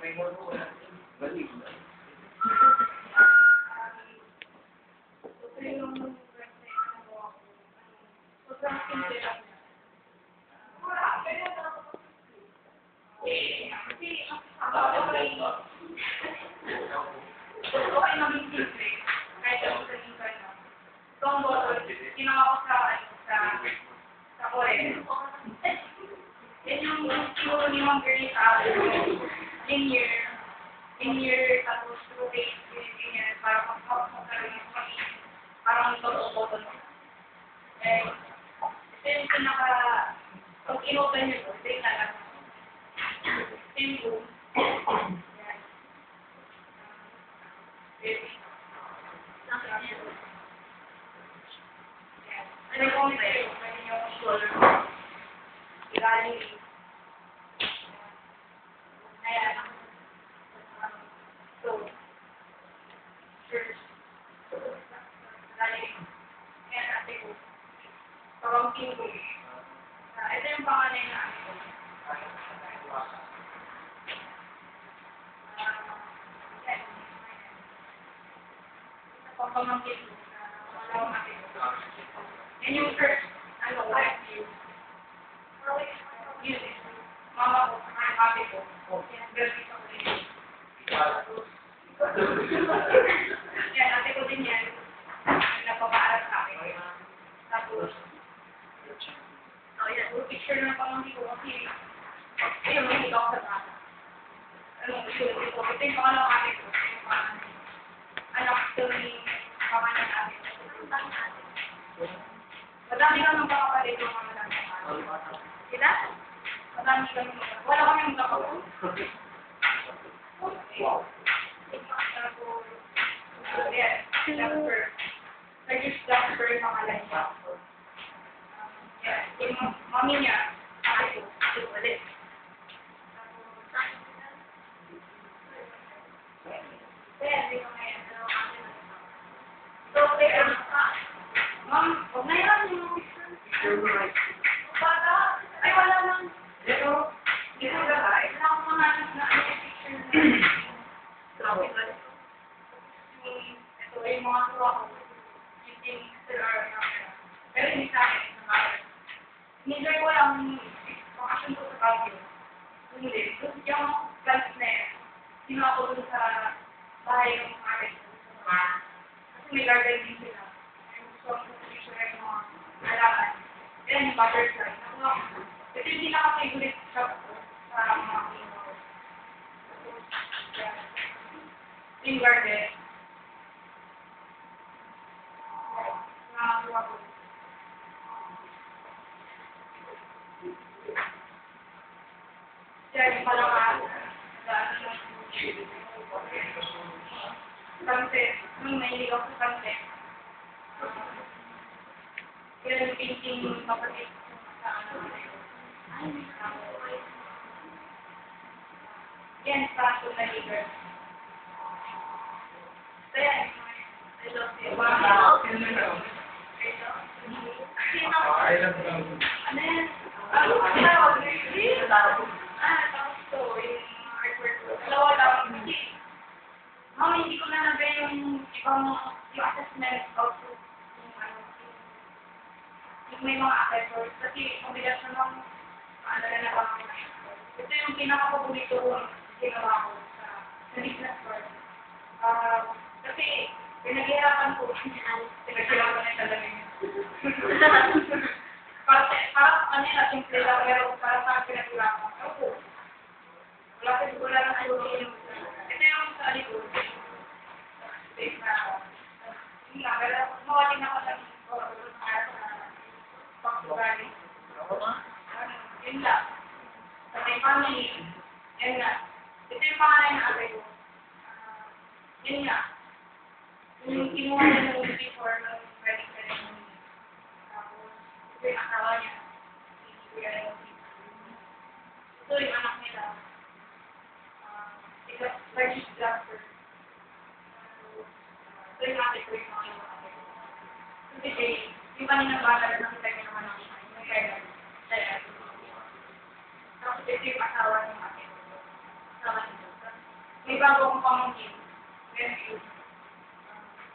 Okay namin simple. Kahit ako sa lingkod na. Itong bottle, ginawa ko sa Korea. Yan yung siguro ni Ma'am Girlie sa linear, tapos rotate, ganyan, para magkaroon yung pag-ibig. Parang itong bottle. Ito yung pag in-open nyo, ito yung talaga. Same room. Ano kung sa'yo, pwede nyo kung shoulder mo. Ilalim. Ayan. So, first. Ilalim. Ayan, ate ko. Pagawin ko. Ito yung pangalan na ate ko. Pagpamangkin ko. Wala ate ko. And yung first, like you. Music. Mama ko, ang ate ko. Pinag-graduate ako din yun. Yan, ate ko din yan. Nagpapaaral sa akin. Tapos, yan, picture na pamangkin ko kasi ayun, hindi ako sa bata. Ito yung pangalang ate ko. Anak ito ni pangalan ate ko. Madami kami magkakapalit yung mga madami. Sila? Madami kami magkakapalit. Wala kami magkakapalit. Wow. Yes, Jasper. Jasper yung pangalan niya. Yes, yung mami niya, ate ko, ulit. Ma'am, huwag na yan yung bata. Ay, wala lang. Dito ka ba? Ito ako mga na picture na ito yung mga tuwa ko. Yung pero hindi sa akin. Hindi ko lang makasyon ko sa Baguio. Hindi. Gusto yung plans na yan. Sino ako dun sa bahay ng akin. Kasi may garden din sila. So, picture yung mga halaman. Yan yung butterfly. Ito yung pinaka-favorite shop ko sa mga pinag-o. Yung garden. Nakakuha ko. Yan yung palakaan. Kante. Nung nahilig ako sa kante. Yan yung painting yung kapatid sa yan, sa na leader. So yan, I love you. Wow! Ito? Ano yan? Tapos ito, yung artwork ko. Dalawa lang. Mami, hindi ko na nabe yung ibang assessment output. May mga accessories. Kasi mabigas naman ano na naman. Ito yung pinaka-paborito kong ginawa ko sa business world. Kasi pinaghihirapan ko. Pinaghihirapan na talaga yun. Para kanila, simple lang. Pero para sa pinaghihirapan. Ako. Wala na ano yun. Ito yung sa likod. Space na ako. Hindi nga, pero mawating ako lang pang-ugali. Yun lang. Sa may family, yun nga. Ito yung pangalan na ate ko. Yun nga. Yung kinuha na yung before ng wedding ceremony. Tapos, ito yung asawa niya. Ito yung anak nila. Ito, Virgis Jasper. Ito yung ate ko, yung mga yung ate ko. Ito si yung kanina bata na nakita niyo naman ang may kaya. Tapos ito yung asawa ng ate ko. Asawa nito. may bago akong pamangkin. Nephew.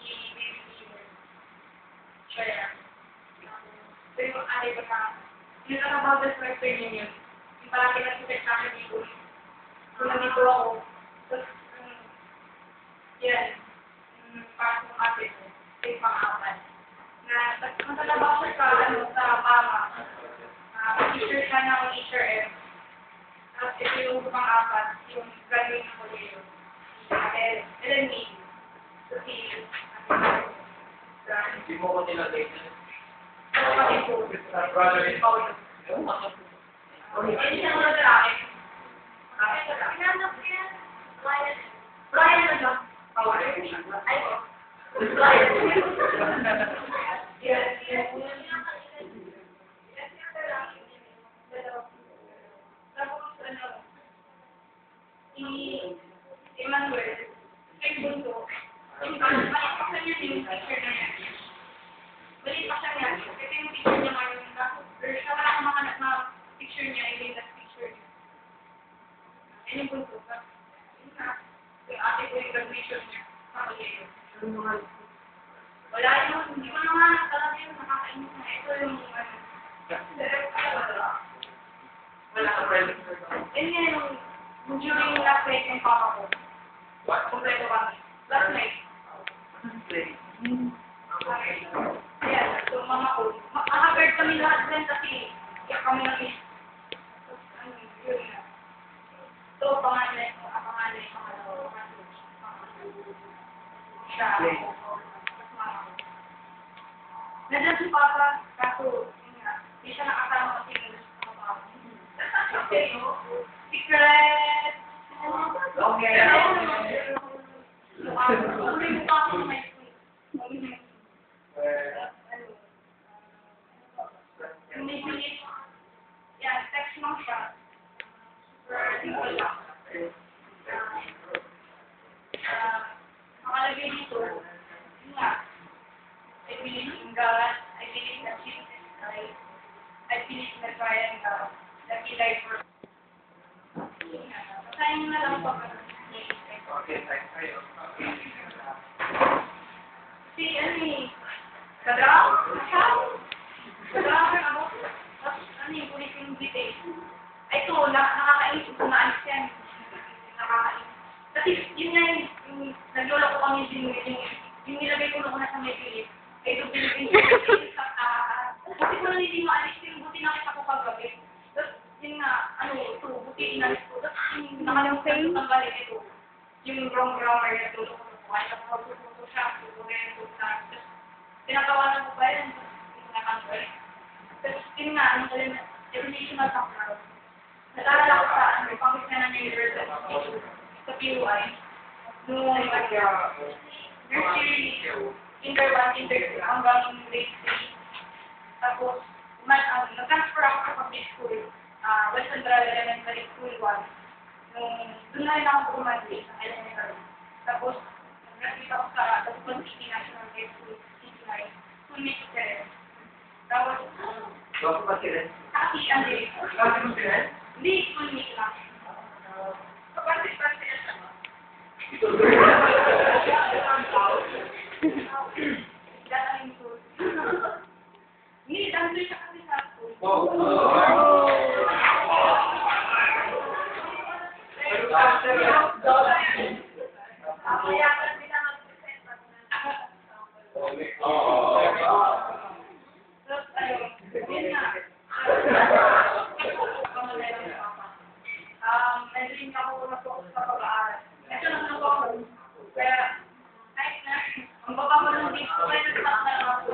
Si Baby Steven. Siya yan. So yung ate ko na, yung about the Western Union, yung palagi nag-check sa akin dito. Kung nandito ako, tapos, yan, parang yung ate ko, yung pang-apat. Na, matalabas siya sa mama. Teacher siya ng teacher M. Tapos ito yung pang-apat, yung graduate ng koleyo. Ellen me. So, si Hindi mo ko nilagay na. kapatid ko. Brother, Paulo. Hindi siya muna sa akin. Brian na siya. Paulo. Ay, Brian. Yes. Tapos, Emmanuel, ay bunso. Yung maliit pa siya niya yung teacher na yan. Maliit pa siya niya. Ito yung teacher niya ngayon. Pero siya wala akong makanak na picture niya, yung latest picture niya. Yan yung bunso. Yun na. Yung ate ko yung graduation niya. Sa koleyo. Wala yun. Hindi ko naman talaga yung nakakainis na. Ito yung wala ka pwede. yun nga yung during last night ng papa ko. What? Kompleto kami. Last night. Ayan, so mama ko. Makakagard kami lahat din kasi kaya kami na-miss. Yun nga. So, panganay ko, pangalawa. Siya. Tapos mama ko. Nandiyan si papa, kaso, yun nga, di siya nakasama kasi yung gusto ko mama. Secret! Okay. Uli mo pa ako sa my school. May bilis. Yan, text lang siya. Super simple lang. Nakalagay dito. Yun nga. I believe in God. I believe that Jesus is Christ. I believe that Ryan God. That He died for us. Pasahin na lang po. Okay, thanks kayo. Si ano eh, kadraw? Kadraw ako. Tapos ano yung ulit yung detail. Ay ito, nakakainis kung naalis yan. Nakakainis. Kasi yun nga yung naglolo ko kami yung nilagay ko na sa may pilit. Ay ito pinipin ko. Buti ko na hindi maalis yung buti nakita ko kagabi. Tapos yun nga, ano, ito, buti inalis ko. Tapos yung nakalimutan ko balik ito. Yung wrong grammar na tulog ko po. Ay, napapagpupo siya. Tapos, pinagawa ko ba yun? Yung nakanggal. Tapos, yun nga, ano ka rin, educational background. Nag-aaral ako sa, pangit na ng university. Sa PUI. Noong, nursery, kinder 1, kinder 2, hanggang grade 3. Tapos, nag-transfer ako sa public school. West Central Elementary School 1. Doon na rin ako bumalik sa elementary. Tapos, nag-graduate ako sa Laguna City National High School, CCI. Sulit ka rin. Tapos, Bakit ba sila? kasi, Andre, Bakit mo sila? hindi, sulit lang. Kapag-parte na siya. Ito Dating school. Hindi, dahil siya kasi sa school. Nandun ako na-focus sa pag-aaral. Ito naman ako. Kaya, kahit na, ang baba ko ng dito, kaya nag-stop na lang ako.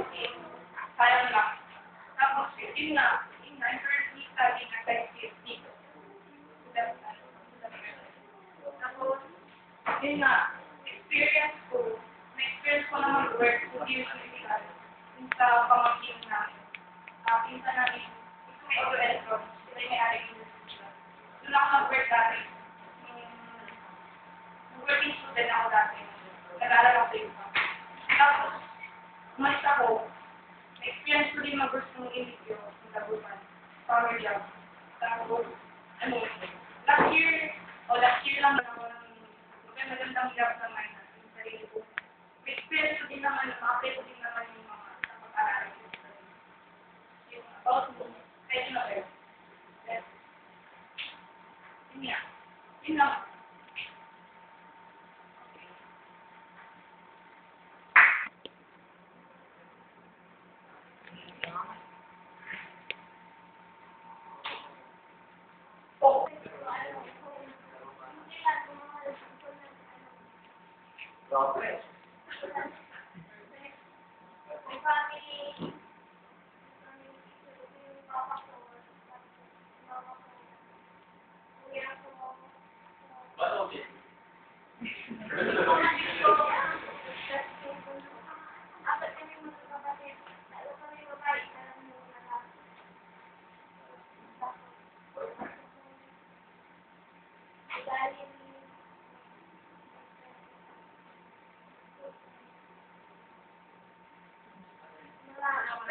Sayang lang. Tapos, yun na, I'm currently studying at ICS dito. Tapos, yun na, experience ko, na-experience ko na mag-work with usually yung sa pamangkin namin. Pinsa namin, ito may auto-electronics, sila yung may-ari yung industry. Doon ako mag-work dati. Working student ako dati. Nag-aaral ako sa iba. Tapos, umalis ako, na-experience ko din mag-work ng industry sa Dagupan. Summer job. Tapos, ano, last year lang ako ng update din naman yung mga pag-aaral ko. Yung about mo, kahit na kayo. Yes. Yun nga. Yun lang. Oh. Progress.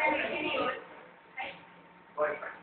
Ano din? Boyfriend.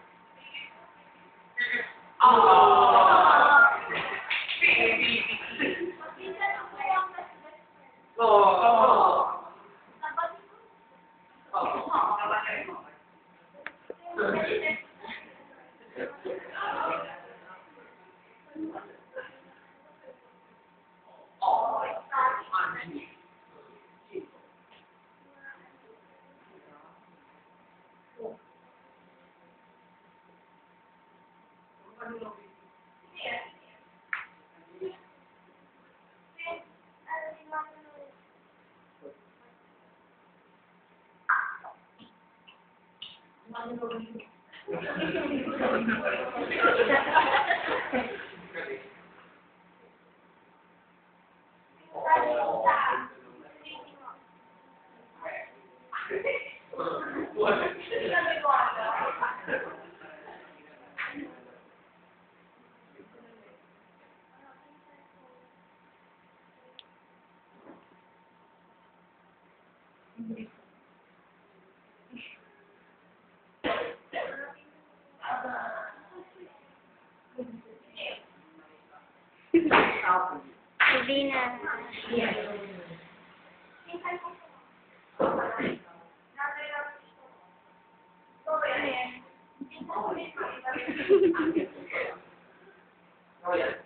Hindi na. Oh, yeah.